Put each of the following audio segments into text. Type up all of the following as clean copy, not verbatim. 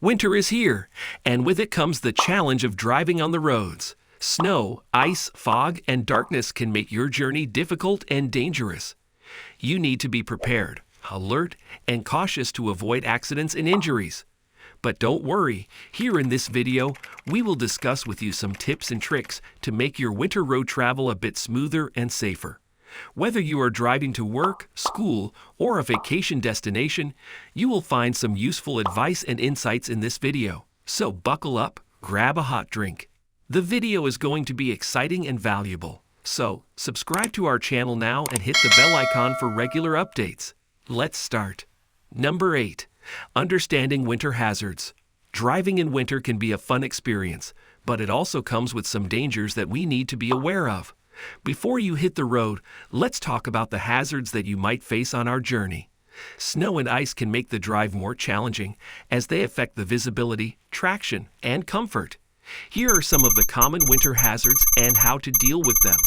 Winter is here, and with it comes the challenge of driving on the roads. Snow, ice, fog, and darkness can make your journey difficult and dangerous. You need to be prepared, alert, and cautious to avoid accidents and injuries. But don't worry, here in this video, we will discuss with you some tips and tricks to make your winter road travel a bit smoother and safer. Whether you are driving to work, school, or a vacation destination, you will find some useful advice and insights in this video. So buckle up, grab a hot drink. The video is going to be exciting and valuable. So subscribe to our channel now and hit the bell icon for regular updates. Let's start. Number 8. Understanding winter hazards. Driving in winter can be a fun experience, but it also comes with some dangers that we need to be aware of. Before you hit the road, let's talk about the hazards that you might face on our journey. Snow and ice can make the drive more challenging as they affect the visibility, traction, and comfort. Here are some of the common winter hazards and how to deal with them.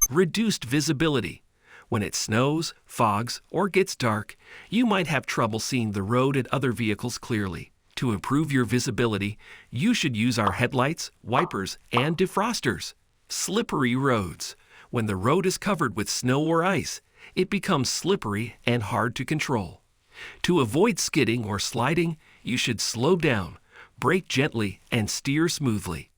Reduced visibility. When it snows, fogs, or gets dark, you might have trouble seeing the road and other vehicles clearly. To improve your visibility, you should use our headlights, wipers, and defrosters. Slippery roads. When the road is covered with snow or ice, it becomes slippery and hard to control. To avoid skidding or sliding, you should slow down, brake gently, and steer smoothly.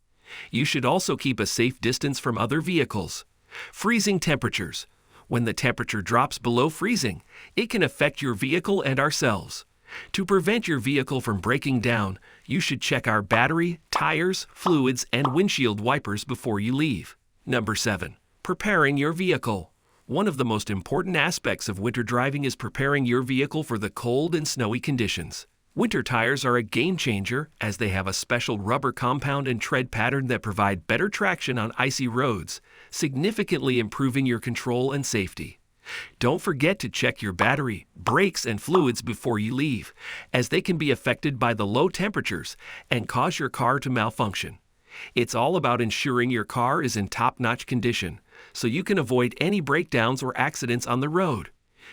You should also keep a safe distance from other vehicles. Freezing temperatures. When the temperature drops below freezing, it can affect your vehicle and ourselves. To prevent your vehicle from breaking down, you should check our battery, tires, fluids, and windshield wipers before you leave. Number 7. Preparing your vehicle. One of the most important aspects of winter driving is preparing your vehicle for the cold and snowy conditions. Winter tires are a game changer as they have a special rubber compound and tread pattern that provide better traction on icy roads, significantly improving your control and safety. Don't forget to check your battery, brakes, and fluids before you leave, as they can be affected by the low temperatures and cause your car to malfunction. It's all about ensuring your car is in top-notch condition, so you can avoid any breakdowns or accidents on the road.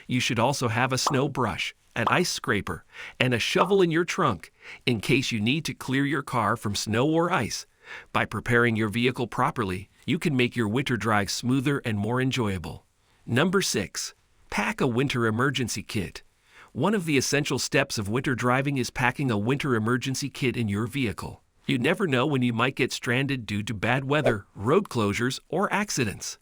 You should also have a snow brush, an ice scraper, and a shovel in your trunk in case you need to clear your car from snow or ice. By preparing your vehicle properly, you can make your winter drive smoother and more enjoyable. Number 6. Pack a winter emergency kit. One of the essential steps of winter driving is packing a winter emergency kit in your vehicle. You never know when you might get stranded due to bad weather, road closures, or accidents.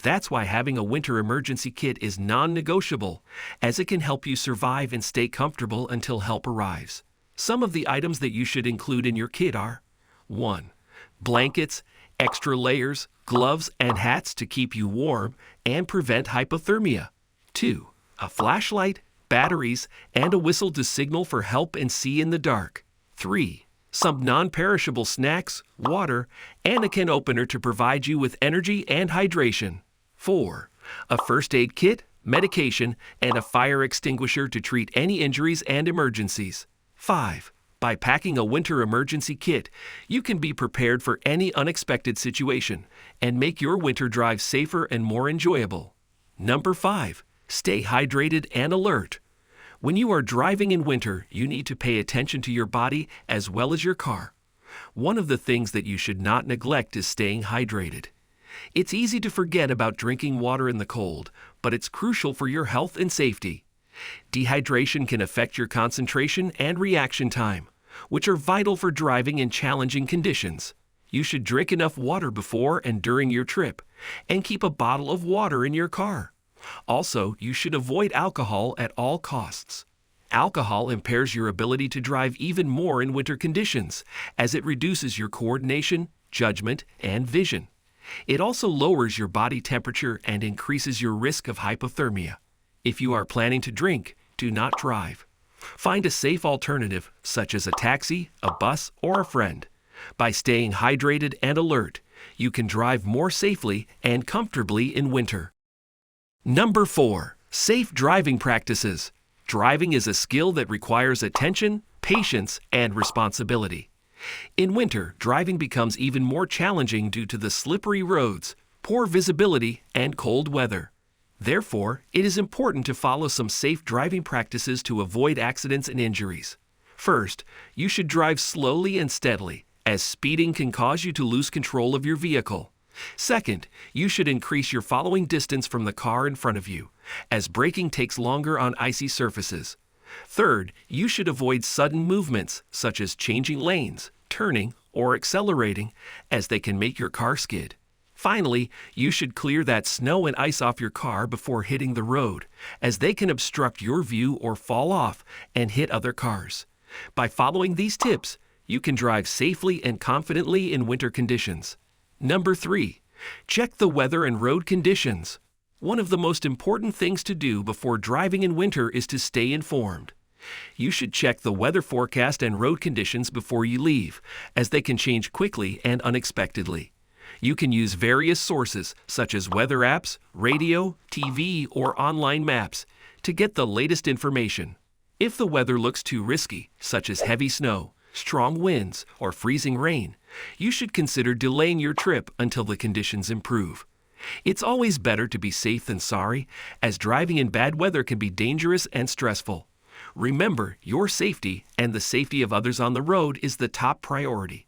That's why having a winter emergency kit is non-negotiable, as it can help you survive and stay comfortable until help arrives. Some of the items that you should include in your kit are 1. Blankets, extra layers, gloves, and hats to keep you warm and prevent hypothermia. 2. A flashlight, batteries, and a whistle to signal for help and see in the dark. 3. Some non-perishable snacks, water, and a can opener to provide you with energy and hydration. 4. A first aid kit, medication, and a fire extinguisher to treat any injuries and emergencies. 5. By packing a winter emergency kit, you can be prepared for any unexpected situation and make your winter drive safer and more enjoyable. Number 5. Stay hydrated and alert. When you are driving in winter, you need to pay attention to your body as well as your car. One of the things that you should not neglect is staying hydrated. It's easy to forget about drinking water in the cold, but it's crucial for your health and safety. Dehydration can affect your concentration and reaction time, which are vital for driving in challenging conditions. You should drink enough water before and during your trip, and keep a bottle of water in your car. Also, you should avoid alcohol at all costs. Alcohol impairs your ability to drive even more in winter conditions, as it reduces your coordination, judgment, and vision. It also lowers your body temperature and increases your risk of hypothermia. If you are planning to drink, do not drive. Find a safe alternative, such as a taxi, a bus, or a friend. By staying hydrated and alert, you can drive more safely and comfortably in winter. Number 4. Safe driving practices. Driving is a skill that requires attention, patience, and responsibility. In winter, driving becomes even more challenging due to the slippery roads, poor visibility, and cold weather. Therefore, it is important to follow some safe driving practices to avoid accidents and injuries. First, you should drive slowly and steadily, as speeding can cause you to lose control of your vehicle. Second, you should increase your following distance from the car in front of you, as braking takes longer on icy surfaces. Third, you should avoid sudden movements, such as changing lanes, turning, or accelerating, as they can make your car skid. Finally, you should clear that snow and ice off your car before hitting the road, as they can obstruct your view or fall off and hit other cars. By following these tips, you can drive safely and confidently in winter conditions. Number 3. Check the weather and road conditions. One of the most important things to do before driving in winter is to stay informed. You should check the weather forecast and road conditions before you leave, as they can change quickly and unexpectedly. You can use various sources, such as weather apps, radio, TV, or online maps, to get the latest information. If the weather looks too risky, such as heavy snow, strong winds, or freezing rain, you should consider delaying your trip until the conditions improve. It's always better to be safe than sorry, as driving in bad weather can be dangerous and stressful. Remember, your safety and the safety of others on the road is the top priority.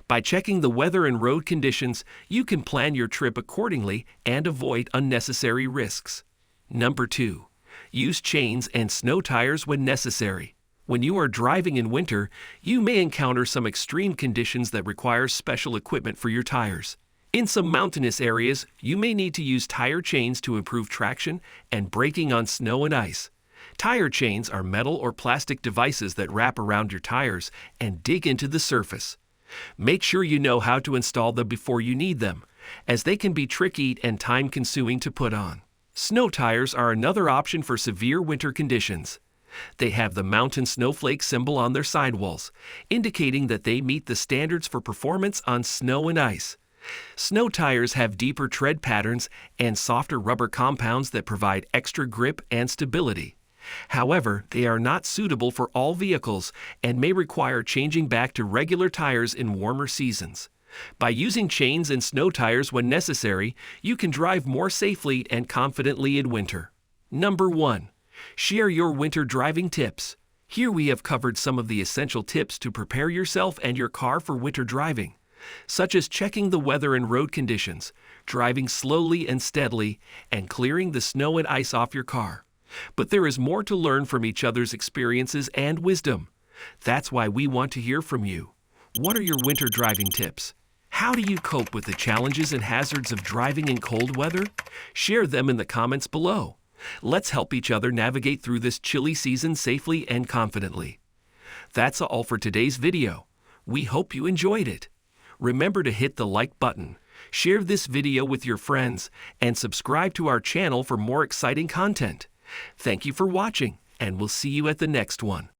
By checking the weather and road conditions, you can plan your trip accordingly and avoid unnecessary risks. Number 2. Use chains and snow tires when necessary. When you are driving in winter, you may encounter some extreme conditions that require special equipment for your tires. In some mountainous areas, you may need to use tire chains to improve traction and braking on snow and ice. Tire chains are metal or plastic devices that wrap around your tires and dig into the surface. Make sure you know how to install them before you need them, as they can be tricky and time-consuming to put on. Snow tires are another option for severe winter conditions. They have the mountain snowflake symbol on their sidewalls, indicating that they meet the standards for performance on snow and ice. Snow tires have deeper tread patterns and softer rubber compounds that provide extra grip and stability. However, they are not suitable for all vehicles and may require changing back to regular tires in warmer seasons. By using chains and snow tires when necessary, you can drive more safely and confidently in winter. Number 1. Share your winter driving tips. Here we have covered some of the essential tips to prepare yourself and your car for winter driving, such as checking the weather and road conditions, driving slowly and steadily, and clearing the snow and ice off your car. But there is more to learn from each other's experiences and wisdom. That's why we want to hear from you. What are your winter driving tips? How do you cope with the challenges and hazards of driving in cold weather? Share them in the comments below. Let's help each other navigate through this chilly season safely and confidently. That's all for today's video. We hope you enjoyed it. Remember to hit the like button, share this video with your friends, and subscribe to our channel for more exciting content. Thank you for watching, and we'll see you at the next one.